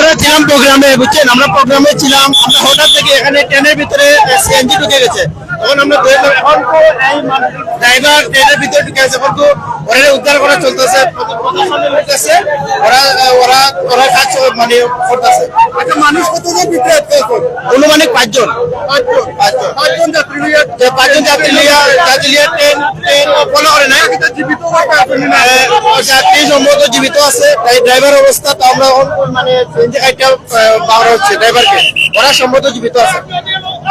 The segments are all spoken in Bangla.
আমরা ছিলাম প্রোগ্রামে, বুঝছেন, আমরা প্রোগ্রামে ছিলাম, আমরা হঠাৎ থেকে এখানে ট্রেনের ভিতরে সিএনজি ঢুকে গেছে। তখন আমরা এখন তো এই ড্রাইভার ট্রেনের ভিতরে ঢুকে গেছে, এখন তো ওরা উদ্ধার করা চলতেছে, ওরা ওরা ওরা কাজ মানে করতেছে। একটা মানুষ কতজন ভিতরে অনুমানিক 5 জন যাত্রী ট্রেন ফলো করে নাই, জীবিত যাত্রী সম্ভবত জীবিত আছে, তাই ড্রাইভার অবস্থা তো আমরা মানে পাওয়া হচ্ছে ড্রাইভারকে, ওরা সম্ভবত জীবিত আছে।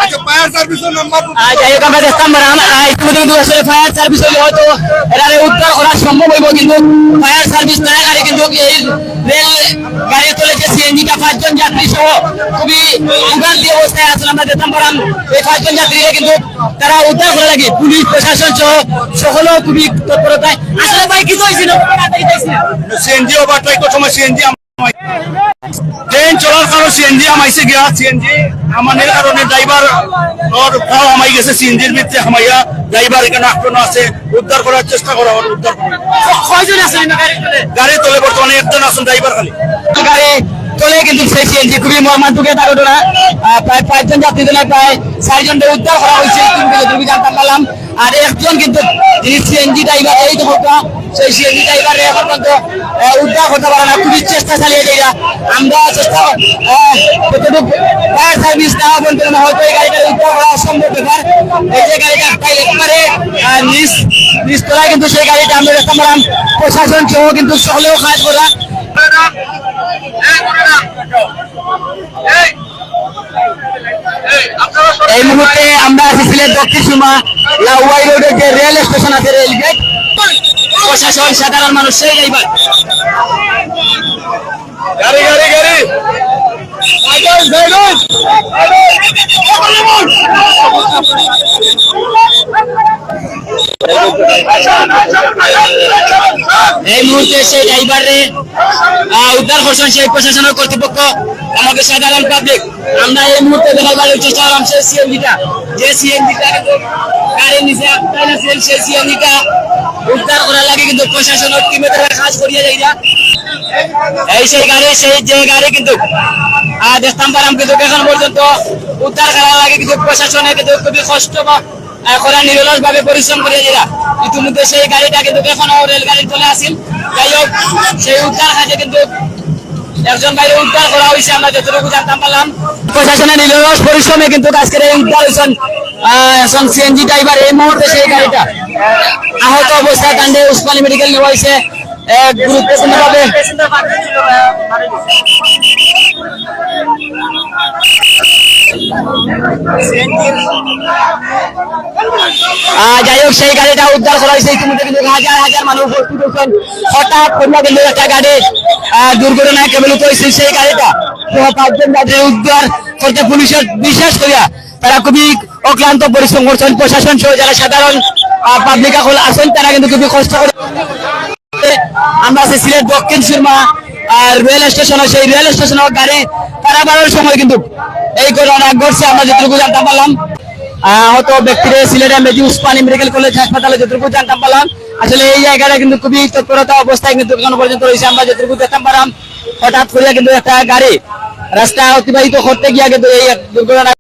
আচ্ছা, ফায়ার সার্ভিসের নাম্বার যাই হোক আমরা দেখতাম আসলে ফায়ার সার্ভিস হলে হয়তো এরা উদ্ধার করা সম্ভব হইব, কিন্তু ফায়ার সার্ভিস না গাড়ি কিন্তু এই রেল গাড়ি চলে যে সিএনজিটা 5 জন যাত্রী সহ খুবই ভোগান্তি অবস্থায় আসলে আমরা দেখতাম পারাম। এই 5 জন যাত্রীরা কিন্তু তারা উদ্ধার করে লাগে, পুলিশ প্রশাসন সহ সকলেও খুবই তৎপরতায়। আসলে ভাই কি হয়েছিল? সিএনজি ওভারটেক করার সময় সিএনজি ট্রেন চলার কারণে সিএনজি আমাইছে গিয়া, সিএনজি আমাদের কারণে ড্রাইভার আমাই গেছে, সিএনজির ভিতরে আমাইয়া ড্রাইভার এখানে আক্রমণ আছে, উদ্ধার করার চেষ্টা করা হল। উদ্ধার কয়জন আছে গাড়ি তোলে? বর্তমানে একজন আছেন ড্রাইভার খালি গাড়ি চলে, কিন্তু সেই সিএনজি খুবই মর্মান্তিক একটা ঘটনা। প্রায় 5 জন যাত্রী প্রায় 4 জনকে উদ্ধার করা হয়েছে জানতে পারলাম। আর একজন কিন্তু যিনি সিএনজি ড্রাইভার, এই তো সেই সিএনজি ড্রাইভার এখন পর্যন্ত উদ্ধার করতে পারে না, খুবই চেষ্টা চালিয়ে যায়। আমরা চেষ্টা ফায়ার সার্ভিস না বলতে হয়তো এই গাড়িটা উদ্ধার করা অসম্ভব ব্যাপার। এই যে গাড়িটা একবারে নিচতলায়, কিন্তু সেই গাড়িটা আমরা দেখতে পারলাম প্রশাসন সহ কিন্তু সকলেও কাজ করা। এই মুহূর্তে আমরা আছি সিলেট দক্ষিণ সীমা লাউয়াই রোডের যে রেল স্টেশন আছে, রেল গেট, প্রশাসন, সাধারণ মানুষ, সেই ড্রাইভার গাড়ি গাড়ি গাড়ি এই মুহূর্তে সেই ড্রাইভারে উদ্ধার করছেন সেই প্রশাসনের কর্তৃপক্ষ, আমাকে সাধারণ পাবলিক। আমরা এই মুহূর্তে দেখার চেষ্টা করলাম সেই সিএনজিটা, যে সিএনজিটা গাড়ির নিচে সেই সিএনজিটা উদ্ধার করার লাগে কিন্তু প্রশাসনের টিমে কাজ করিয়ে যায় না। এই সেই গাড়ি, সেই যে গাড়ি কিন্তু দেখতাম পারাম, কিন্তু এখন পর্যন্ত উদ্ধার করার লাগে কিন্তু প্রশাসনে কিন্তু খুবই কষ্ট করা, নিরলস ভাবে পরিশ্রম করে যায়। ইতিমধ্যে সেই গাড়িটা কিন্তু এখনো রেলগাড়ি চলে আসেন। যাই হোক, সেই উদ্ধার কাজে কিন্তু একজন বাইরে উদ্ধার করা হয়েছে, আমরা যতটুকু জানতাম পারলাম। প্রশাসনের নিরলস পরিশ্রমে কিন্তু আজকের এই উদ্ধার হয়েছেন সিএনজি ড্রাইভার। এই মুহূর্তে সেই গাড়িটা আহত অবস্থায় টান্ডে উসমানী মেডিকেল নেওয়া হয়েছে গুরুত্বপূর্ণ ভাবে। যাই হোক, সেই গাড়িটা উদ্ধার করা হয়েছে। ইতিমধ্যে কিন্তু হাজার হাজার মানুষ উপস্থিত হচ্ছেন। হঠাৎ করে কিন্তু একটা গাড়ি দুর্ঘটনায় কবলিত হয়েছে। সেই গাড়িটা 5 জন যাত্রী উদ্ধার করতে পুলিশের বিশ্বাস করিয়া তারা খুবই অক্লান্ত পরিশ্রম করছেন। প্রশাসন সহ যারা সাধারণ পাবলিক আছেন তারা কিন্তু খুবই কষ্ট করে। আমরা আছি সিলেট দক্ষিণ সীমা রেল স্টেশনে, সেই রেল স্টেশনের গাড়ি পারাবারের সময় কিন্তু এই ঘটনা ঘটছে, আমরা যতটুকু জানতে পারলাম। আহত ব্যক্তিরা সিলেটের মেজি উসমানী মেডিকেল কলেজ হাসপাতালে যতটুকু জানতে পারলাম। আসলে এই জায়গাটা কিন্তু খুবই তৎপরতা অবস্থায় কিন্তু এখনো পর্যন্ত রয়েছে। আমরা যতটুকু দেখতে পারলাম, হঠাৎ করে কিন্তু একটা গাড়ি রাস্তা অতিবাহিত করতে গিয়ে কিন্তু এই দুর্ঘটনা